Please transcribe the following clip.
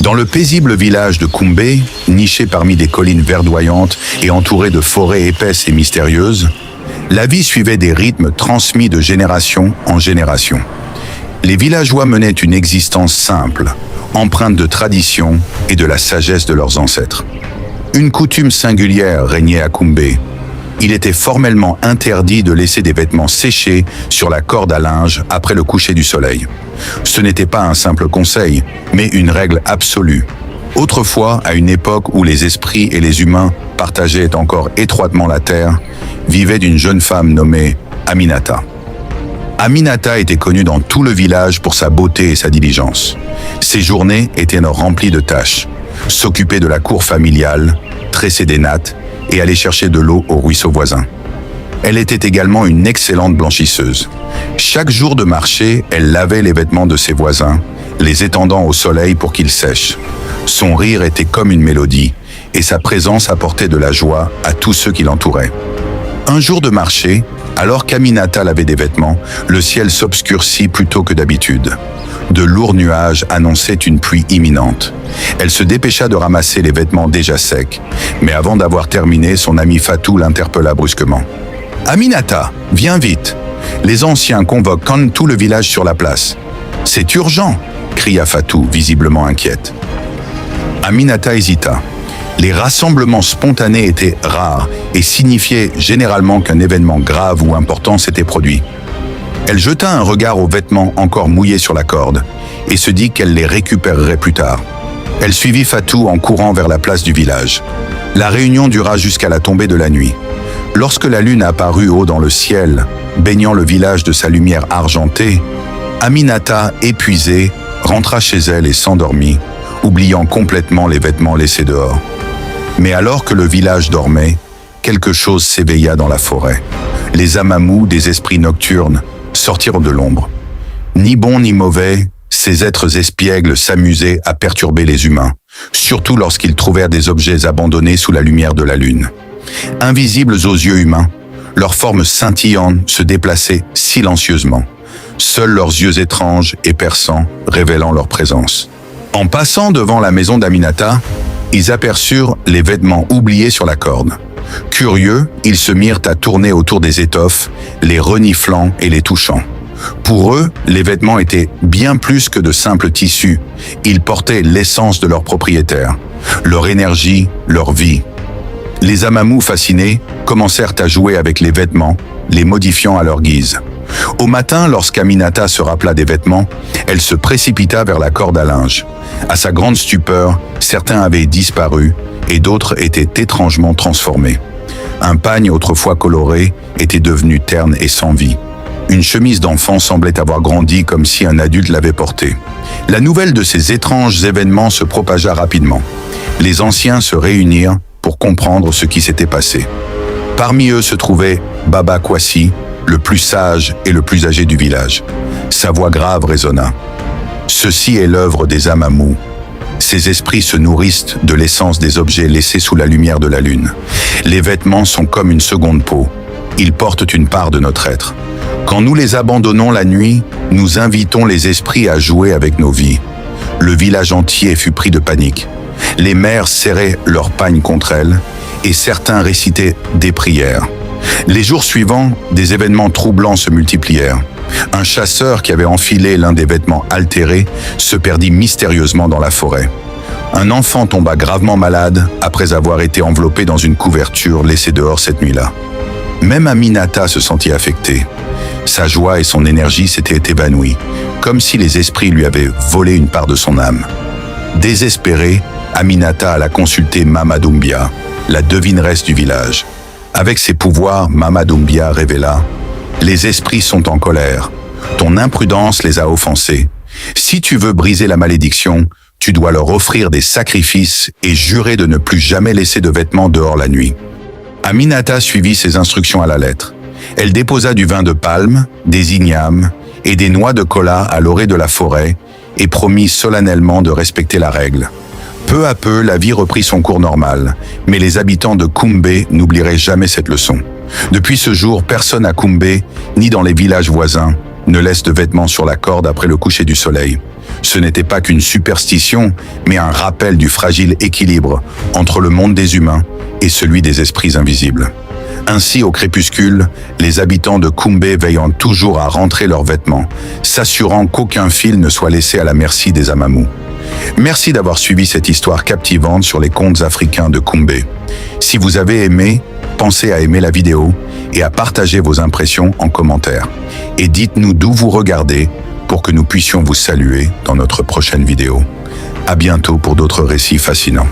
Dans le paisible village de Kumbé, niché parmi des collines verdoyantes et entouré de forêts épaisses et mystérieuses, la vie suivait des rythmes transmis de génération en génération. Les villageois menaient une existence simple, empreinte de tradition et de la sagesse de leurs ancêtres. Une coutume singulière régnait à Kumbé. Il était formellement interdit de laisser des vêtements séchés sur la corde à linge après le coucher du soleil. Ce n'était pas un simple conseil, mais une règle absolue. Autrefois, à une époque où les esprits et les humains partageaient encore étroitement la terre, vivait une jeune femme nommée Aminata. Aminata était connue dans tout le village pour sa beauté et sa diligence. Ses journées étaient remplies de tâches. S'occuper de la cour familiale, tresser des nattes et aller chercher de l'eau au ruisseau voisin. Elle était également une excellente blanchisseuse. Chaque jour de marché, elle lavait les vêtements de ses voisins, les étendant au soleil pour qu'ils sèchent. Son rire était comme une mélodie, et sa présence apportait de la joie à tous ceux qui l'entouraient. Un jour de marché, alors qu'Aminata lavait des vêtements, le ciel s'obscurcit plutôt que d'habitude. De lourds nuages annonçaient une pluie imminente. Elle se dépêcha de ramasser les vêtements déjà secs, mais avant d'avoir terminé, son ami Fatou l'interpella brusquement. « Aminata, viens vite. Les anciens convoquent tout le village sur la place. »« C'est urgent !» cria Fatou, visiblement inquiète. Aminata hésita. Les rassemblements spontanés étaient rares et signifiaient généralement qu'un événement grave ou important s'était produit. Elle jeta un regard aux vêtements encore mouillés sur la corde et se dit qu'elle les récupérerait plus tard. Elle suivit Fatou en courant vers la place du village. La réunion dura jusqu'à la tombée de la nuit. Lorsque la lune apparut haut dans le ciel, baignant le village de sa lumière argentée, Aminata, épuisée, rentra chez elle et s'endormit, oubliant complètement les vêtements laissés dehors. Mais alors que le village dormait, quelque chose s'éveilla dans la forêt. Les Amamous, des esprits nocturnes, sortirent de l'ombre. Ni bons ni mauvais, ces êtres espiègles s'amusaient à perturber les humains, surtout lorsqu'ils trouvèrent des objets abandonnés sous la lumière de la lune. Invisibles aux yeux humains, leurs formes scintillantes se déplaçaient silencieusement, seuls leurs yeux étranges et perçants révélant leur présence. En passant devant la maison d'Aminata, ils aperçurent les vêtements oubliés sur la corde. Curieux, ils se mirent à tourner autour des étoffes, les reniflant et les touchant. Pour eux, les vêtements étaient bien plus que de simples tissus. Ils portaient l'essence de leur propriétaire, leur énergie, leur vie. Les Amamous, fascinés, commencèrent à jouer avec les vêtements, les modifiant à leur guise. Au matin, lorsqu'Aminata se rappela des vêtements, elle se précipita vers la corde à linge. À sa grande stupeur, certains avaient disparu et d'autres étaient étrangement transformés. Un pagne autrefois coloré était devenu terne et sans vie. Une chemise d'enfant semblait avoir grandi comme si un adulte l'avait portée. La nouvelle de ces étranges événements se propagea rapidement. Les anciens se réunirent pour comprendre ce qui s'était passé. Parmi eux se trouvait Baba Kwasi, le plus sage et le plus âgé du village. Sa voix grave résonna. « Ceci est l'œuvre des Amamous. Ces esprits se nourrissent de l'essence des objets laissés sous la lumière de la lune. Les vêtements sont comme une seconde peau. Ils portent une part de notre être. Quand nous les abandonnons la nuit, nous invitons les esprits à jouer avec nos vies. » Le village entier fut pris de panique. Les mères serraient leurs pagnes contre elles et certains récitaient des prières. Les jours suivants, des événements troublants se multiplièrent. Un chasseur qui avait enfilé l'un des vêtements altérés se perdit mystérieusement dans la forêt. Un enfant tomba gravement malade après avoir été enveloppé dans une couverture laissée dehors cette nuit-là. Même Aminata se sentit affectée. Sa joie et son énergie s'étaient évanouies, comme si les esprits lui avaient volé une part de son âme. Désespérée, Aminata alla consulter Mama Doumbia, la devineresse du village. Avec ses pouvoirs, Mama Doumbia révéla « Les esprits sont en colère. Ton imprudence les a offensés. Si tu veux briser la malédiction, tu dois leur offrir des sacrifices et jurer de ne plus jamais laisser de vêtements dehors la nuit. » Aminata suivit ses instructions à la lettre. Elle déposa du vin de palme, des ignames et des noix de kola à l'orée de la forêt et promit solennellement de respecter la règle. Peu à peu, la vie reprit son cours normal, mais les habitants de Kumbé n'oublieraient jamais cette leçon. Depuis ce jour, personne à Kumbé, ni dans les villages voisins, ne laisse de vêtements sur la corde après le coucher du soleil. Ce n'était pas qu'une superstition, mais un rappel du fragile équilibre entre le monde des humains et celui des esprits invisibles. Ainsi, au crépuscule, les habitants de Kumbé veillant toujours à rentrer leurs vêtements, s'assurant qu'aucun fil ne soit laissé à la merci des Amamou. Merci d'avoir suivi cette histoire captivante sur les contes africains de Kumbé. Si vous avez aimé, pensez à aimer la vidéo et à partager vos impressions en commentaire. Et dites-nous d'où vous regardez pour que nous puissions vous saluer dans notre prochaine vidéo. À bientôt pour d'autres récits fascinants.